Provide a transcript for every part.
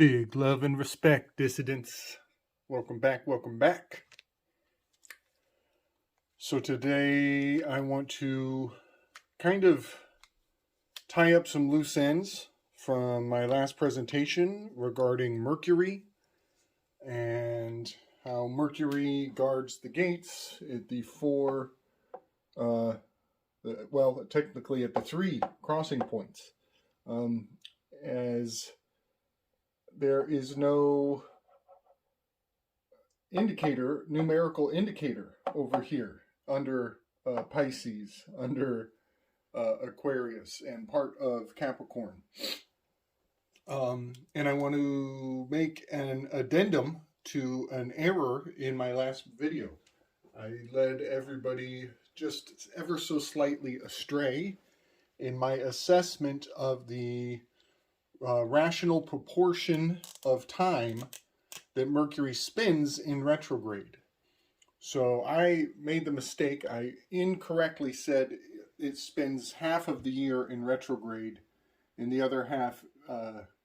Big love and respect, dissidents. Welcome back, welcome back. So today I want to kind of tie up some loose ends from my last presentation regarding Mercury and how Mercury guards the gates at the technically at the 3 crossing points. As there is no numerical indicator over here under Pisces, under Aquarius, and part of Capricorn. And I want to make an addendum to an error in my last video. I led everybody just ever so slightly astray in my assessment of the rational proportion of time that Mercury spins in retrograde. So I made the mistake. I incorrectly said it spends half of the year in retrograde and the other half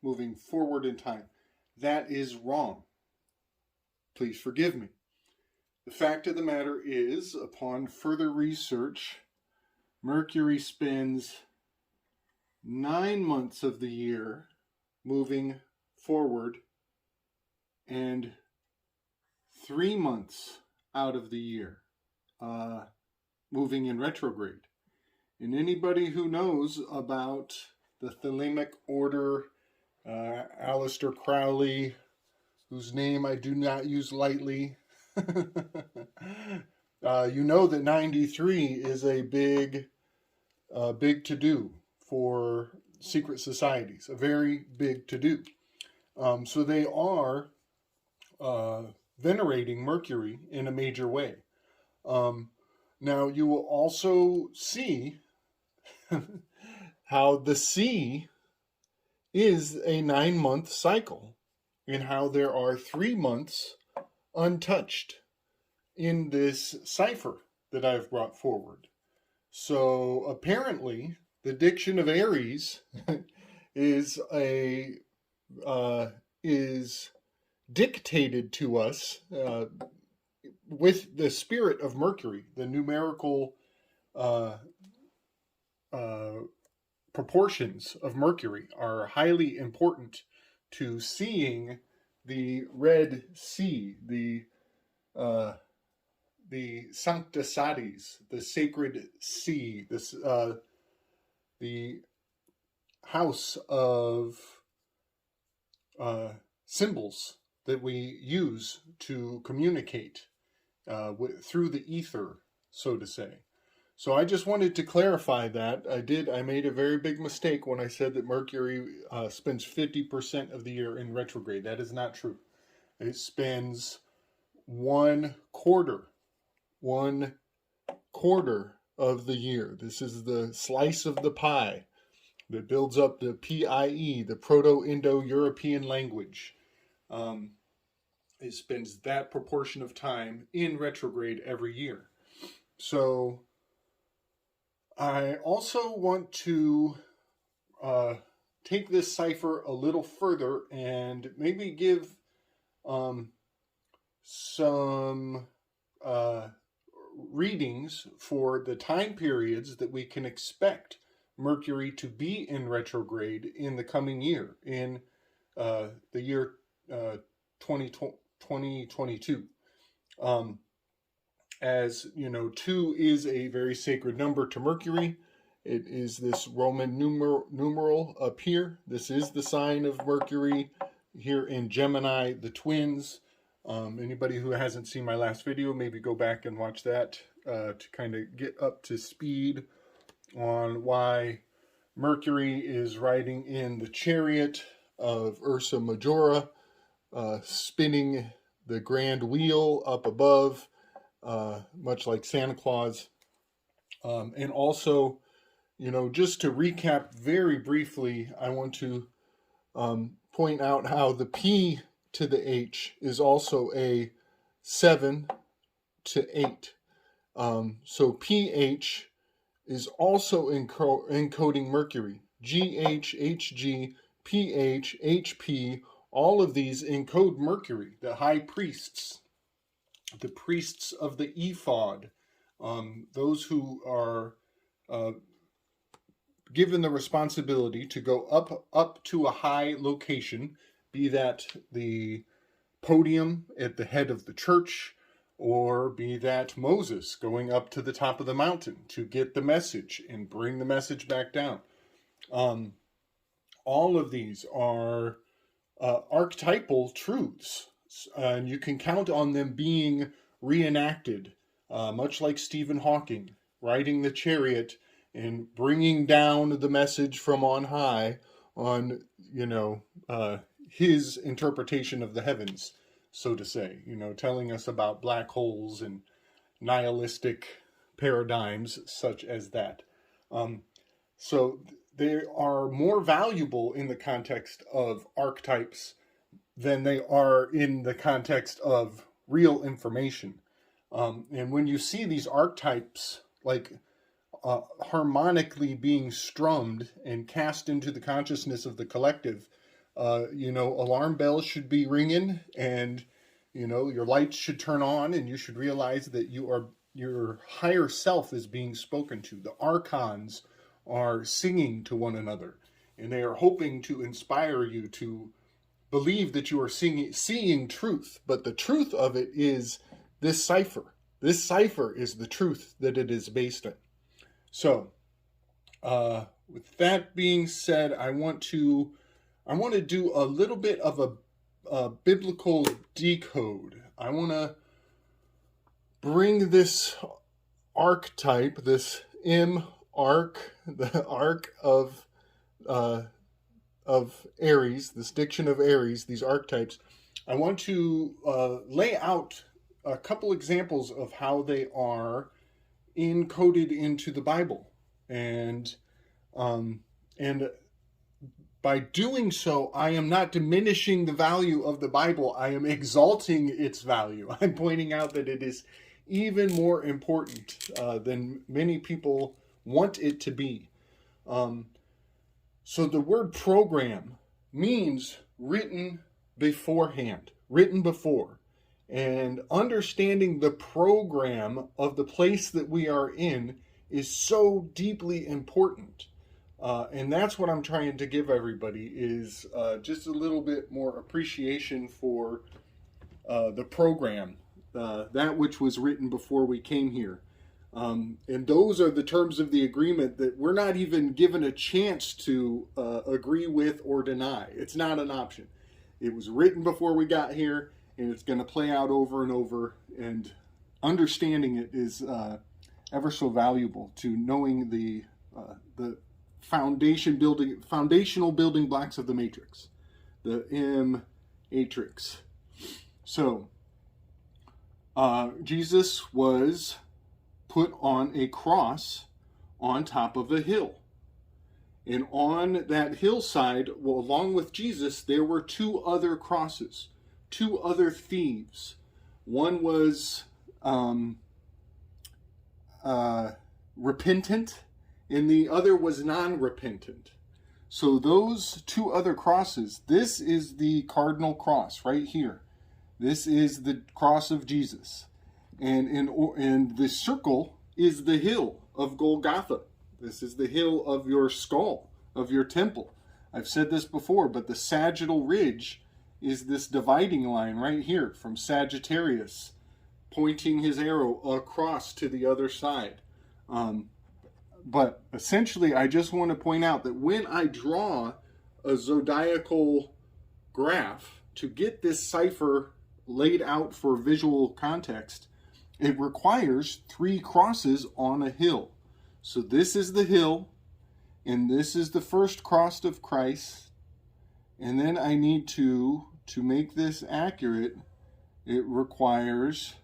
moving forward in time. That is wrong. Please forgive me. The fact of the matter is, upon further research, Mercury spends 9 months of the year moving forward and 3 months out of the year moving in retrograde. And anybody who knows about the thelemic order, Aleister Crowley, whose name I do not use lightly, you know that 93 is a big to-do for secret societies, a very big to-do. So they are venerating Mercury in a major way. Now you will also see how the sea is a 9-month cycle and how there are 3 months untouched in this cipher that I've brought forward. So apparently the diction of Aries is dictated to us with the spirit of Mercury. The numerical proportions of Mercury are highly important to seeing the Red Sea, the Sancta Sadis, the sacred sea, the house of symbols that we use to communicate through the ether, so to say. So I just wanted to clarify that. I made a very big mistake when I said that Mercury spends 50% of the year in retrograde. That is not true. It spends 1/4 of the year. This is the slice of the pie that builds up the PIE, the Proto-Indo-European language. It spends that proportion of time in retrograde every year. So I also want to take this cipher a little further and maybe give some readings for the time periods that we can expect Mercury to be in retrograde in the coming year, in the year 2022. As you know, 2 is a very sacred number to Mercury. It is this Roman numeral up here. This is the sign of Mercury here in Gemini, the twins. Anybody who hasn't seen my last video, maybe go back and watch that to kind of get up to speed on why Mercury is riding in the chariot of Ursa Majora, spinning the grand wheel up above, much like Santa Claus. And also, just to recap very briefly, I want to point out how the P to the H is also a 7 to 8. So PH is also encoding Mercury. GH, HG, PH, HP All of these encode Mercury, the high priests, the priests of the ephod, those who are given the responsibility to go up to a high location, be that the podium at the head of the church, or be that Moses going up to the top of the mountain to get the message and bring the message back down. All of these are archetypal truths, and you can count on them being reenacted, much like Stephen Hawking riding the chariot and bringing down the message from on high on, his interpretation of the heavens, so to say, telling us about black holes and nihilistic paradigms such as that. So they are more valuable in the context of archetypes than they are in the context of real information. And when you see these archetypes like harmonically being strummed and cast into the consciousness of the collective, alarm bells should be ringing, and your lights should turn on, and you should realize that your higher self is being spoken to. The archons are singing to one another, and they are hoping to inspire you to believe that you are seeing truth. But the truth of it is this cipher. This cipher is the truth that it is based on. So, with that being said, I want to do a little bit of a biblical decode. I want to bring this archetype, this arc, the arc of Aries, this diction of Aries, these archetypes. I want to lay out a couple examples of how they are encoded into the Bible, and by doing so, I am not diminishing the value of the Bible. I am exalting its value. I'm pointing out that it is even more important than many people want it to be. So the word program means written beforehand, written before. And understanding the program of the place that we are in is so deeply important. And that's what I'm trying to give everybody, is just a little bit more appreciation for the program, that which was written before we came here. And those are the terms of the agreement that we're not even given a chance to agree with or deny. It's not an option. It was written before we got here, and it's going to play out over and over, and understanding it is ever so valuable to knowing the foundational building blocks of the matrix, the M-matrix. So, Jesus was put on a cross on top of a hill. And on that hillside, along with Jesus, there were two other crosses, two other thieves. One was repentant, and the other was non-repentant. So those two other crosses, this is the cardinal cross right here. This is the cross of Jesus. And the circle is the hill of Golgotha. This is the hill of your skull, of your temple. I've said this before, but the sagittal ridge is this dividing line right here from Sagittarius, pointing his arrow across to the other side. But essentially, I just want to point out that when I draw a zodiacal graph to get this cipher laid out for visual context, it requires three crosses on a hill. So this is the hill, and this is the first cross of Christ. And then I need to make this accurate, it requires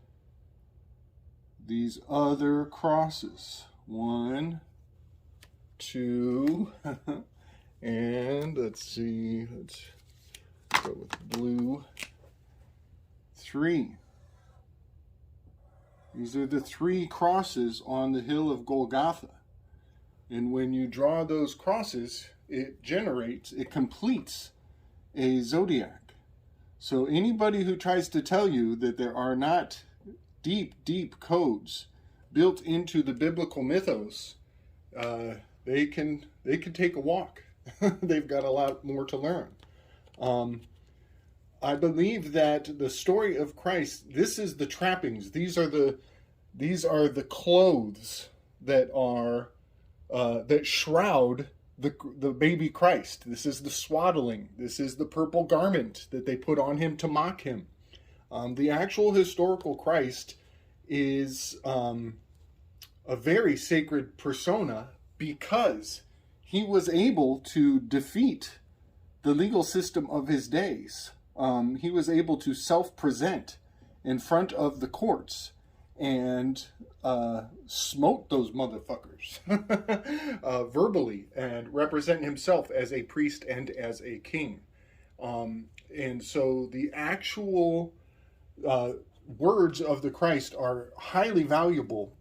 these other crosses. 1, 2, and let's see, let's go with blue. 3. These are the three crosses on the hill of Golgotha. And when you draw those crosses, it completes a zodiac. So anybody who tries to tell you that there are not deep, deep codes built into the biblical mythos, they can take a walk. They've got a lot more to learn. I believe that the story of Christ, this is the trappings. These are the clothes that are that shroud the baby Christ. This is the swaddling. This is the purple garment that they put on him to mock him. The actual historical Christ is a very sacred persona because he was able to defeat the legal system of his days. He was able to self-present in front of the courts and smote those motherfuckers verbally and represent himself as a priest and as a king. And so the actual words of the Christ are highly valuable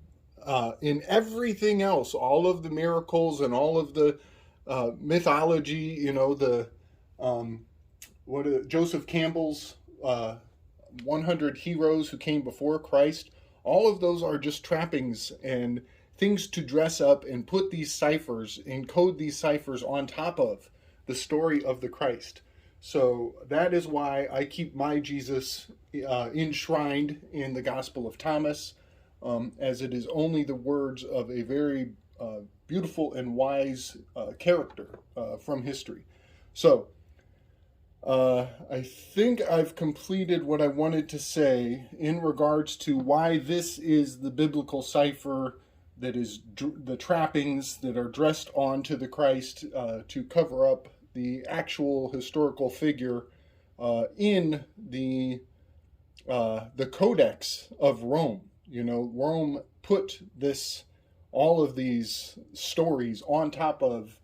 in everything else. All of the miracles and all of the mythology, Joseph Campbell's 100 heroes who came before Christ, all of those are just trappings and things to dress up and put these ciphers, encode these ciphers on top of the story of the Christ. So that is why I keep my Jesus enshrined in the Gospel of Thomas, as it is only the words of a very beautiful and wise character from history. So I think I've completed what I wanted to say in regards to why this is the biblical cipher that is the trappings that are dressed onto the Christ to cover up the actual historical figure in the Codex of Rome. Rome put all of these stories on top of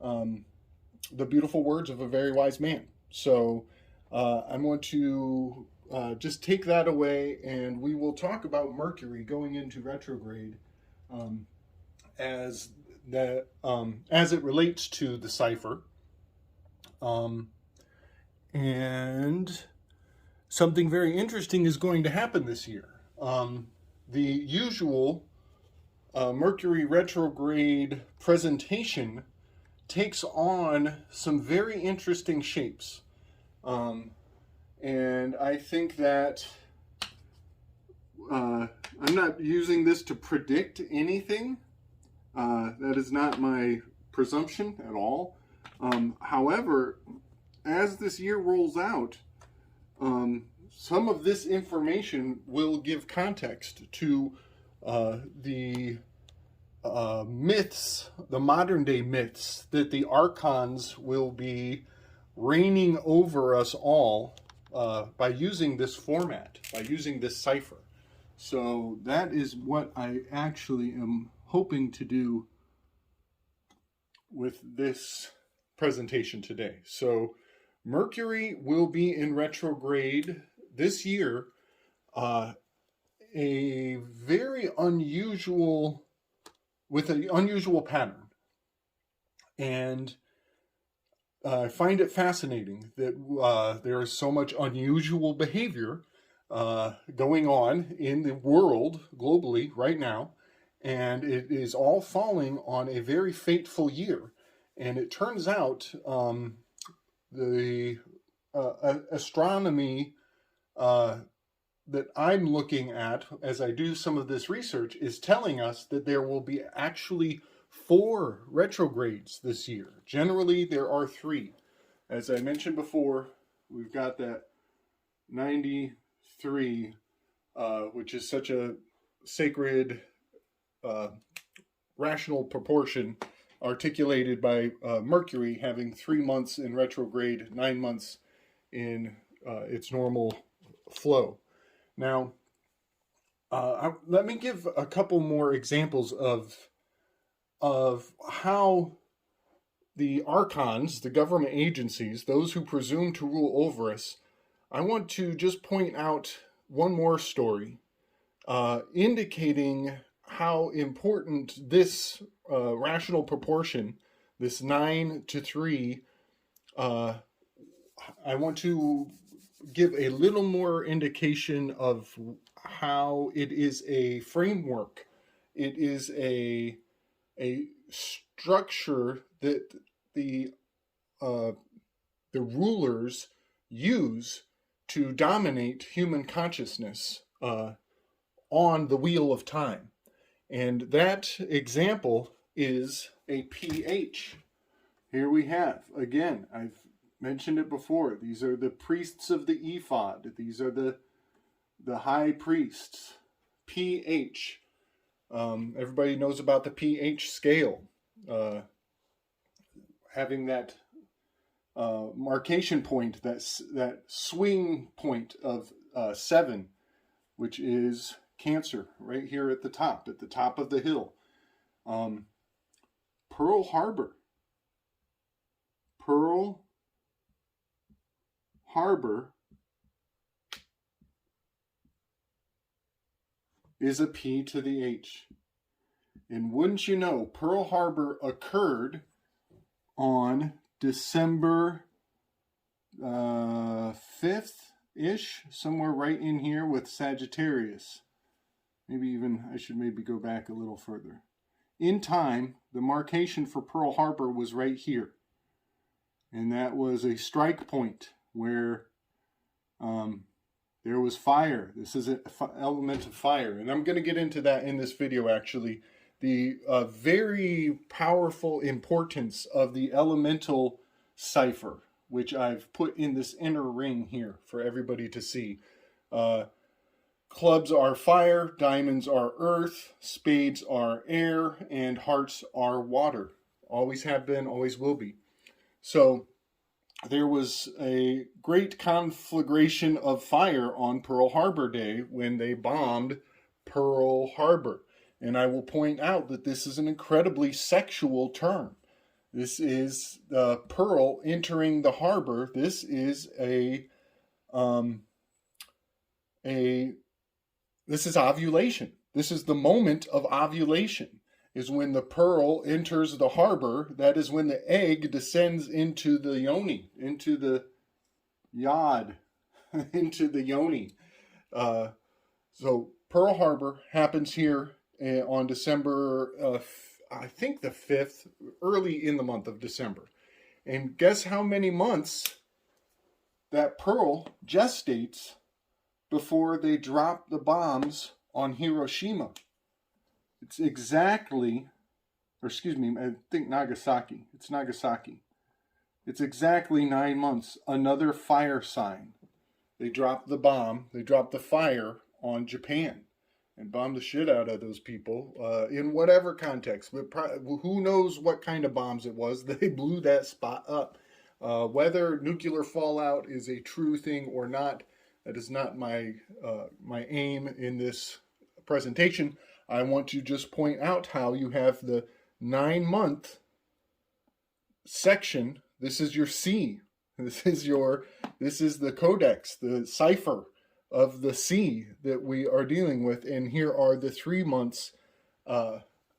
the beautiful words of a very wise man. So I'm going to just take that away, and we will talk about Mercury going into retrograde as it relates to the cipher. And something very interesting is going to happen this year. The usual Mercury retrograde presentation takes on some very interesting shapes. And I think that I'm not using this to predict anything. That is not my presumption at all. However, as this year rolls out, some of this information will give context to the myths, the modern day myths, that the archons will be reigning over us all by using this format, by using this cipher. So that is what I actually am hoping to do with this presentation today. So Mercury will be in retrograde this year, a very unusual, with an unusual pattern. And I find it fascinating that there is so much unusual behavior going on in the world globally right now. And it is all falling on a very fateful year. And it turns out the astronomy that I'm looking at as I do some of this research is telling us that there will be actually 4 retrogrades this year. Generally, there are 3. As I mentioned before, we've got that 93, which is such a sacred, rational proportion articulated by Mercury having 3 months in retrograde, 9 months in its normal flow. Now, let me give a couple more examples of how the archons, the government agencies, those who presume to rule over us. I want to just point out one more story indicating how important this rational proportion, this 9 to 3, I want to give a little more indication of how it is a framework. It is a structure that the uh, the rulers use to dominate human consciousness on the wheel of time. And that example is a pH. Here we have, again, I've mentioned it before, these are the priests of the ephod. These are the high priests. pH. Everybody knows about the pH scale. Having that marcation point, that swing point of 7, which is Cancer, right here at the top of the hill. Pearl Harbor. Pearl Harbor is a P to the H. And wouldn't you know, Pearl Harbor occurred on December 5th-ish, somewhere right in here with Sagittarius. Maybe even, I should maybe go back a little further. In time, the marcation for Pearl Harbor was right here. And that was a strike point where there was fire. This is an element of fire. And I'm going to get into that in this video, actually. The very powerful importance of the elemental cipher, which I've put in this inner ring here for everybody to see. Clubs are fire, diamonds are earth, spades are air, and hearts are water. Always have been, always will be. So there was a great conflagration of fire on Pearl Harbor Day when they bombed Pearl Harbor. And I will point out that this is an incredibly sexual term. This is pearl entering the harbor. This is this is ovulation. This is the moment of ovulation, is when the pearl enters the harbor. That is when the egg descends into the yoni, into the yod, into the yoni. So Pearl Harbor happens here on December, I think the 5th, early in the month of December. And guess how many months that pearl gestates before they drop the bombs on Hiroshima? It's exactly, or excuse me, I think Nagasaki. It's Nagasaki. It's exactly 9 months. Another fire sign. They dropped the bomb, they dropped the fire on Japan and bombed the shit out of those people in whatever context. But who knows what kind of bombs it was? They blew that spot up. Whether nuclear fallout is a true thing or not, that is not my aim in this presentation. I want to just point out how you have the 9-month section. This is your C. This is the codex, the cipher of the C that we are dealing with. And here are the 3 months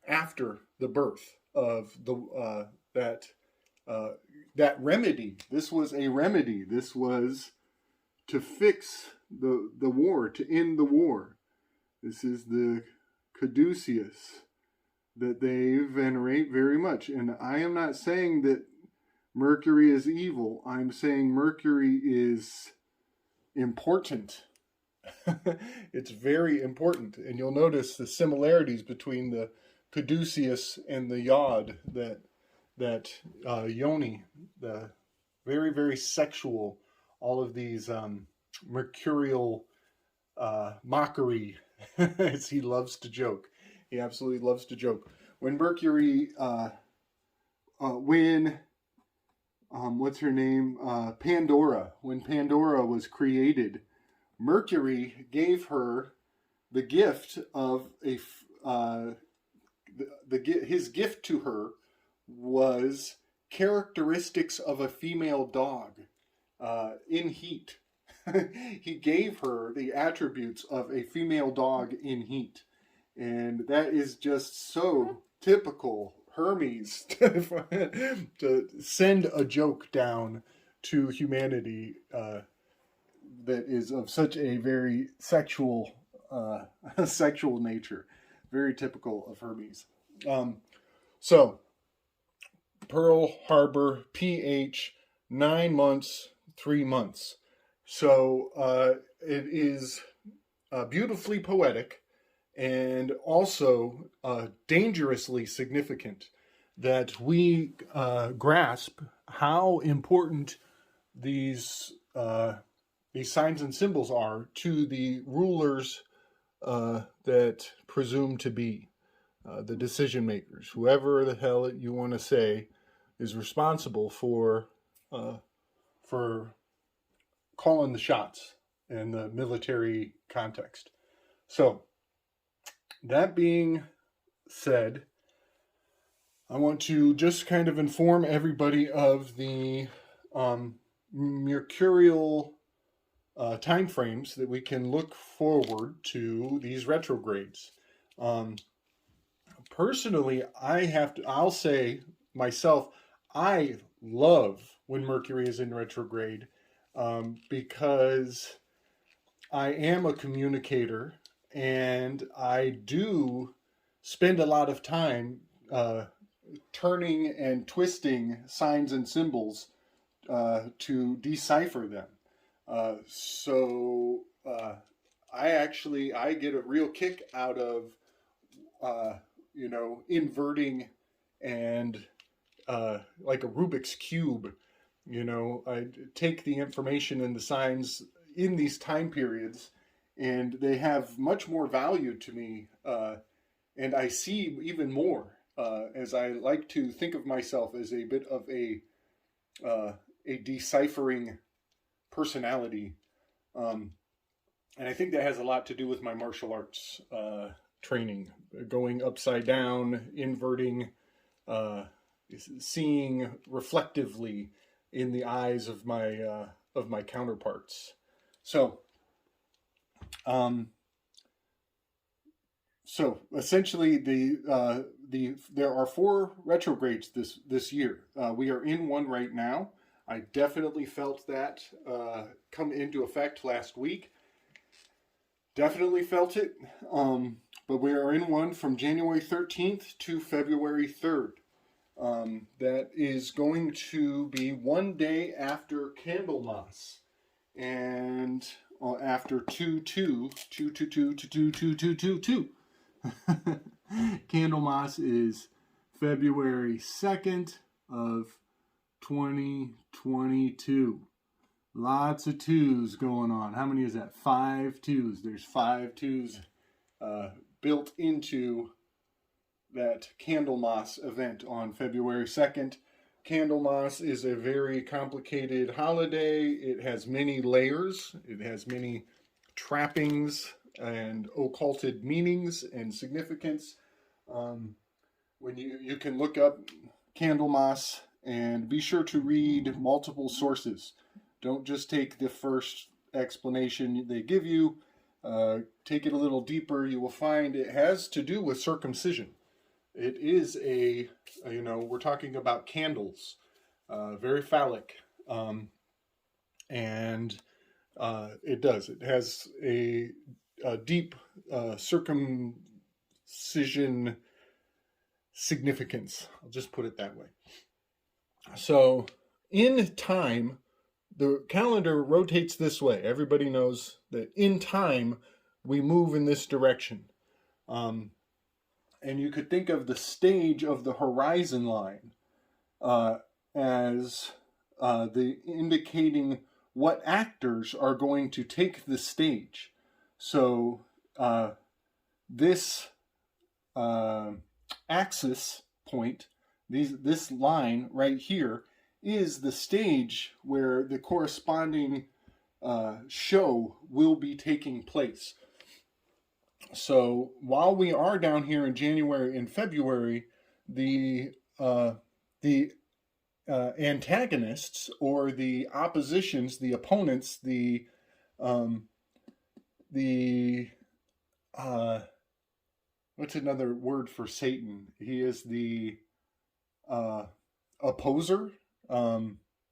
after the birth of that remedy. This was a remedy. This was to fix the war, to end the war. This is the caduceus that they venerate very much. And I am not saying that Mercury is evil. I'm saying Mercury is important. It's very important. And you'll notice the similarities between the caduceus and the yod, that yoni, the very, very sexual, all of these mercurial mockery, as he loves to joke. He absolutely loves to joke. When Mercury, what's her name? Pandora. When Pandora was created, Mercury gave her the gift of his gift to her was characteristics of a female dog in heat. He gave her the attributes of a female dog in heat. And that is just so typical Hermes to send a joke down to humanity that is of such a very sexual sexual nature, very typical of Hermes. So Pearl Harbor, PH, 9 months, 3 months. So it is beautifully poetic and also dangerously significant that we grasp how important these signs and symbols are to the rulers that presume to be the decision makers, whoever the hell you want to say is responsible for calling the shots in the military context. So, that being said, I want to just kind of inform everybody of the mercurial time frames that we can look forward to these retrogrades. Personally, I'll say myself, I love when Mercury is in retrograde because I am a communicator and I do spend a lot of time turning and twisting signs and symbols to decipher them. So I get a real kick out of inverting and like a Rubik's cube. I take the information and the signs in these time periods, and they have much more value to me. And I see even more as I like to think of myself as a bit of a deciphering personality. And I think that has a lot to do with my martial arts training, going upside down, inverting, seeing reflectively in the eyes of my counterparts. So essentially, there are 4 retrogrades this year. We are in one right now. I definitely felt that come into effect last week. Definitely felt it. But we are in one from January 13th to February 3rd. That is going to be one day after Candlemas, and after 2/2/2/2/2/2/2/2/2. Candlemas is February 2nd of 2022. Lots of 2s going on. How many is that? 5 2s. There's 5 2s built into that Candlemas event on February 2nd. Candlemas is a very complicated holiday. It has many layers. It has many trappings and occulted meanings and significance. When you can look up Candlemas and be sure to read multiple sources. Don't just take the first explanation they give you. Take it a little deeper. You will find it has to do with circumcision. It is we're talking about candles, very phallic, and it has a deep circumcision significance. I'll just put it that way. So in time, the calendar rotates this way. Everybody knows that in time, we move in this direction. And you could think of the stage of the horizon line as the indicating what actors are going to take the stage. So this axis point, this line right here, is the stage where the corresponding show will be taking place. So while we are down here in January and February, the antagonists or the oppositions, the opponents, what's another word for Satan? He is the opposer,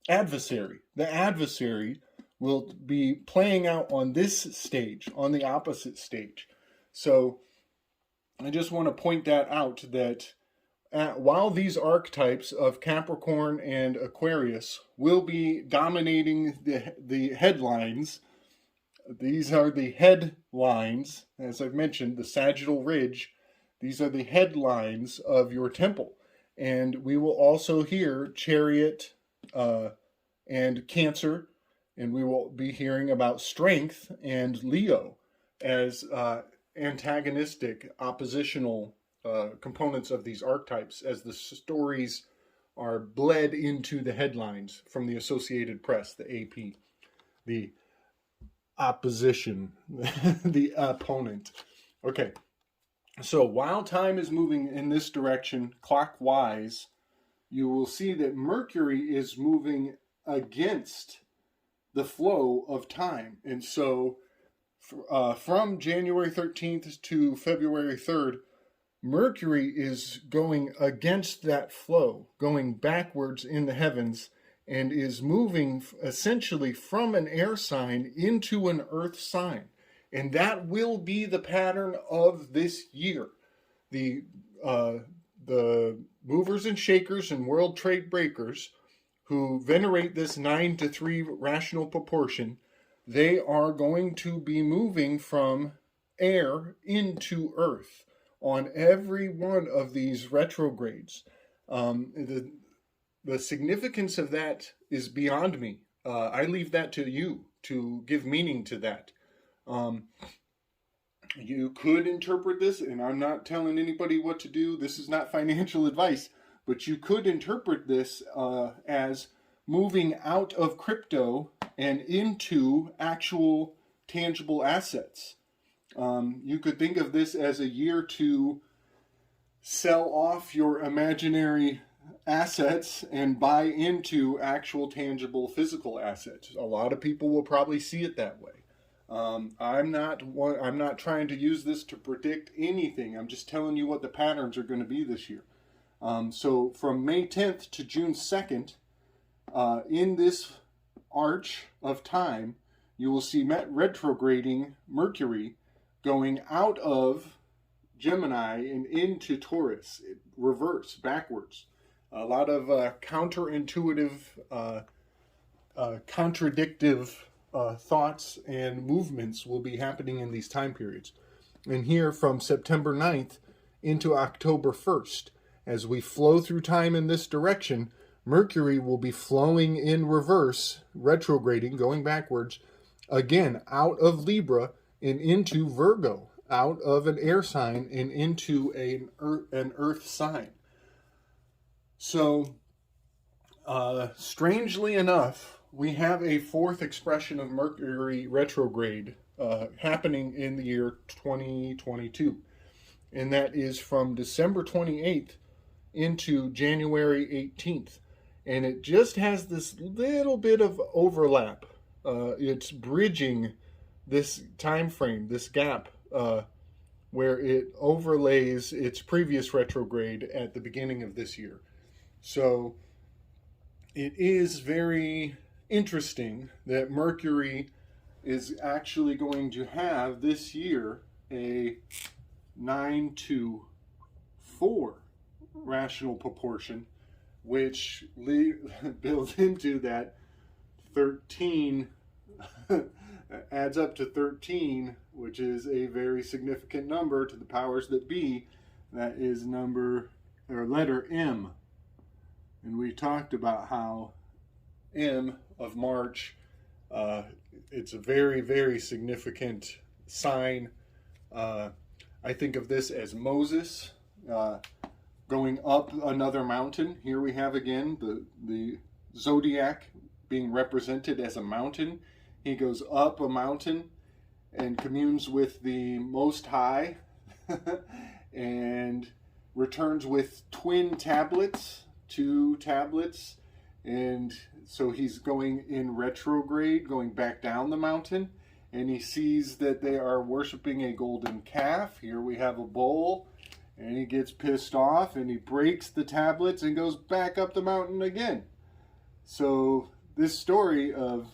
adversary. The adversary will be playing out on this stage, on the opposite stage. So I just want to point that out, that while these archetypes of Capricorn and Aquarius will be dominating the headlines, these are the headlines, as I've mentioned, the sagittal ridge, these are the headlines of your temple. And we will also hear Chariot and Cancer, and we will be hearing about Strength and Leo as antagonistic, oppositional components of these archetypes as the stories are bled into the headlines from the Associated Press, the AP, the opposition, the opponent. Okay, so while time is moving in this direction clockwise, you will see that Mercury is moving against the flow of time. And so from January 13th to February 3rd, Mercury is going against that flow, going backwards in the heavens, and is moving essentially from an air sign into an earth sign. And that will be the pattern of this year. The movers and shakers and world trade breakers who venerate this 9-3 rational proportion, they are going to be moving from air into earth on every one of these retrogrades. The significance of that is beyond me. I leave that to you to give meaning to that. You could interpret this, and I'm not telling anybody what to do. This is not financial advice, but you could interpret this as moving out of crypto and into actual tangible assets. You could think of this as a year to sell off your imaginary assets and buy into actual tangible physical assets. A lot of people will probably see it that way. I'm not trying to use this to predict anything. I'm just telling you what the patterns are going to be this year. So from May 10th to June 2nd, in this arch of time, you will see retrograding Mercury going out of Gemini and into Taurus, reverse, backwards. A lot of counterintuitive, contradictive thoughts and movements will be happening in these time periods. And here from September 9th into October 1st, as we flow through time in this direction, Mercury will be flowing in reverse, retrograding, going backwards, again, out of Libra and into Virgo, out of an air sign and into an earth sign. So, strangely enough, we have a fourth expression of Mercury retrograde happening in the year 2022. And that is from December 28th into January 18th. And it just has this little bit of overlap. It's bridging this time frame, this gap, where it overlays its previous retrograde at the beginning of this year. So it is very interesting that Mercury is actually going to have this year a 9-4 rational proportion, which builds into that 13 adds up to 13, which is a very significant number to the powers that be. That is letter M. And we talked about how M of March, it's a very, very significant sign. I think of this as Moses going up another mountain. Here we have again the zodiac being represented as a mountain. He goes up a mountain and communes with the Most High and returns with twin tablets, 2 tablets. And so he's going in retrograde, going back down the mountain, and he sees that they are worshiping a golden calf. Here we have a bull, and he gets pissed off and he breaks the tablets and goes back up the mountain again. So this story of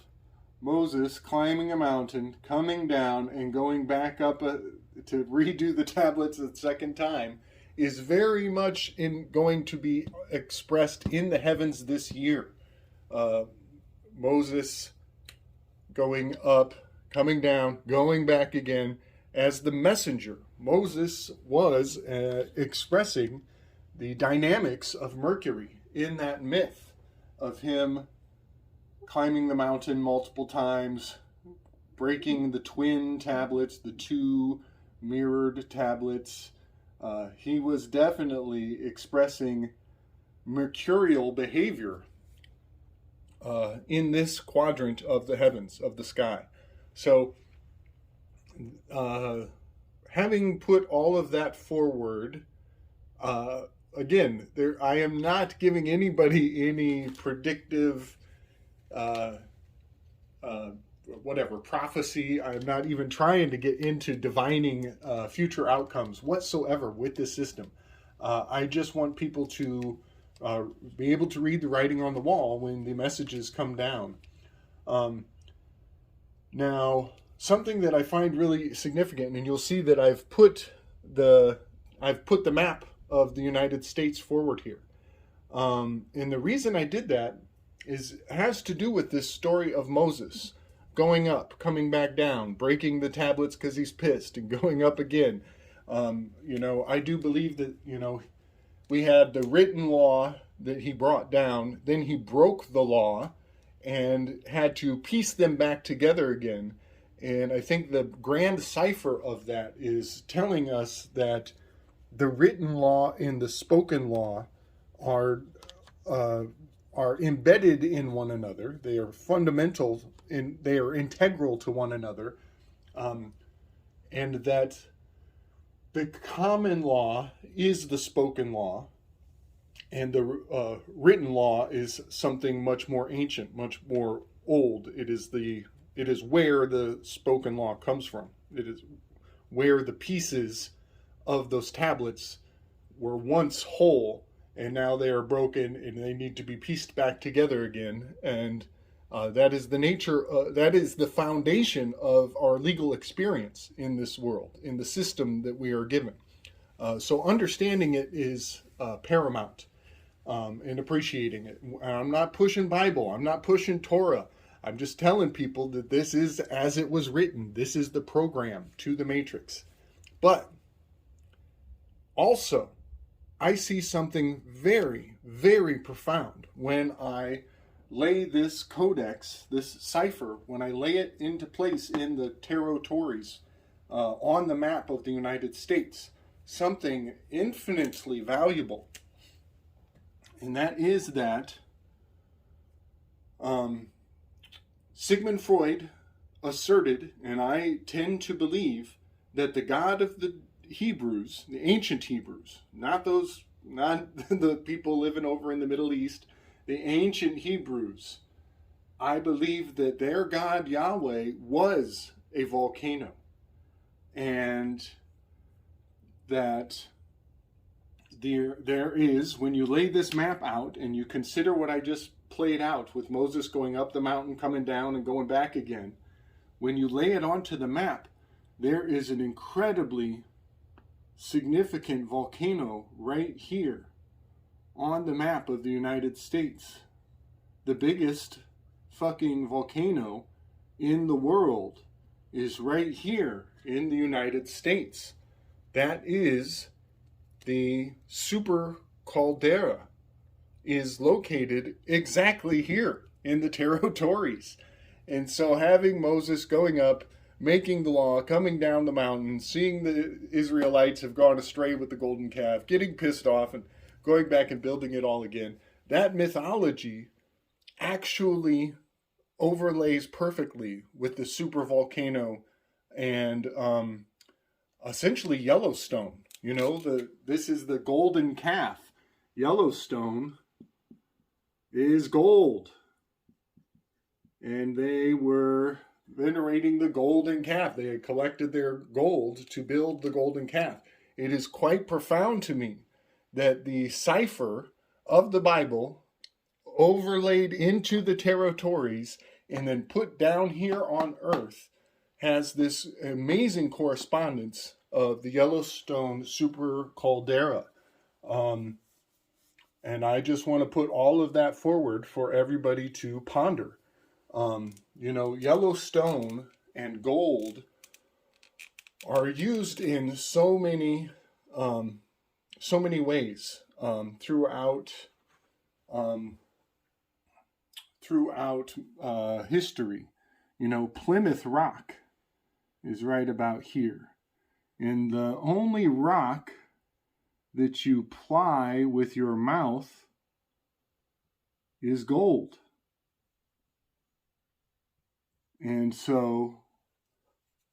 Moses climbing a mountain, coming down, and going back up to redo the tablets a second time is very much going to be expressed in the heavens this year. Moses going up, coming down, going back again as the messenger. Moses was expressing the dynamics of Mercury in that myth of him climbing the mountain multiple times, breaking the twin tablets, the two mirrored tablets. He was definitely expressing mercurial behavior in this quadrant of the heavens, of the sky. So, having put all of that forward, again, I am not giving anybody any predictive prophecy. I'm not even trying to get into divining future outcomes whatsoever with this system. I just want people to be able to read the writing on the wall when the messages come down. Now, something that I find really significant, and you'll see that I've put the map of the United States forward here. And the reason I did that has to do with this story of Moses going up, coming back down, breaking the tablets because he's pissed, and going up again. I do believe that, we had the written law that he brought down, then he broke the law and had to piece them back together again. And I think the grand cipher of that is telling us that the written law and the spoken law are embedded in one another. They are fundamental, they are integral to one another, and that the common law is the spoken law, and the written law is something much more ancient, much more old. It is where the spoken law comes from. It is where the pieces of those tablets were once whole, and now they are broken and they need to be pieced back together again. And that is the nature, that is the foundation of our legal experience in this world, in the system that we are given. So understanding it is paramount, and appreciating it. I'm not pushing Bible, I'm not pushing Torah. I'm just telling people that this is as it was written. This is the program to the Matrix. But also, I see something very, very profound when I lay this codex, this cipher, when I lay it into place in the territories on the map of the United States. Something infinitely valuable. And that is that Sigmund Freud asserted, and I tend to believe, that the God of the Hebrews, the ancient Hebrews, not the people living over in the Middle East, the ancient Hebrews, I believe that their God Yahweh was a volcano, and that there is, when you lay this map out and you consider what I just played out with Moses going up the mountain, coming down, and going back again, when you lay it onto the map, there is an incredibly significant volcano right here on the map of the United States. The biggest fucking volcano in the world is right here in the United States. That is the super caldera, is located exactly here in the territories. And so having Moses going up, making the law, coming down the mountain, seeing the Israelites have gone astray with the golden calf, getting pissed off and going back and building it all again, that mythology actually overlays perfectly with the super volcano and essentially Yellowstone. This is the golden calf. Yellowstone is gold. And they were venerating the golden calf. They had collected their gold to build the golden calf. It is quite profound to me that the cipher of the Bible overlaid into the territories and then put down here on Earth has this amazing correspondence of the Yellowstone super caldera. Um, and I just want to put all of that forward for everybody to ponder. Yellowstone and gold are used in so many ways um, throughout history. Plymouth Rock is right about here, and the only rock that you ply with your mouth is gold. And so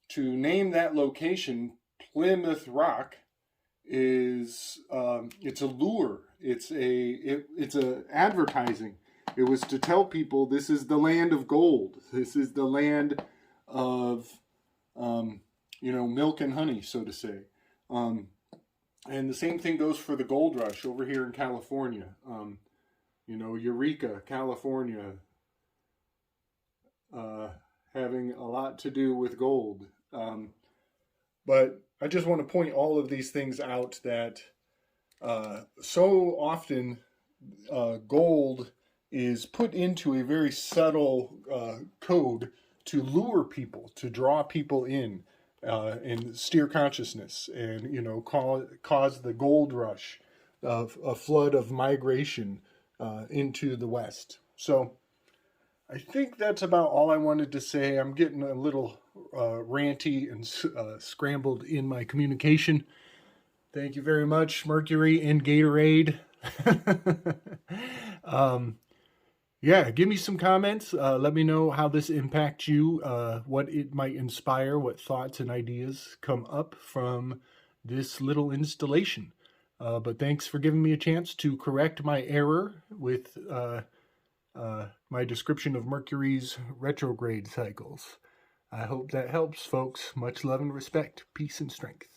to name that location Plymouth Rock is it's a lure. It's a advertising. It was to tell people this is the land of gold. This is the land of milk and honey, so to say. And the same thing goes for the gold rush over here in California. Eureka, California, having a lot to do with gold. But I just want to point all of these things out that so often gold is put into a very subtle code to lure people, to draw people in and steer consciousness, and cause the gold rush of a flood of migration into the West. So I think that's about all I wanted to say. I'm getting a little ranty and scrambled in my communication. Thank you very much, Mercury and Gatorade. Give me some comments. Let me know how this impacts you, what it might inspire, what thoughts and ideas come up from this little installation. But thanks for giving me a chance to correct my error with my description of Mercury's retrograde cycles. I hope that helps, folks. Much love and respect. Peace and strength.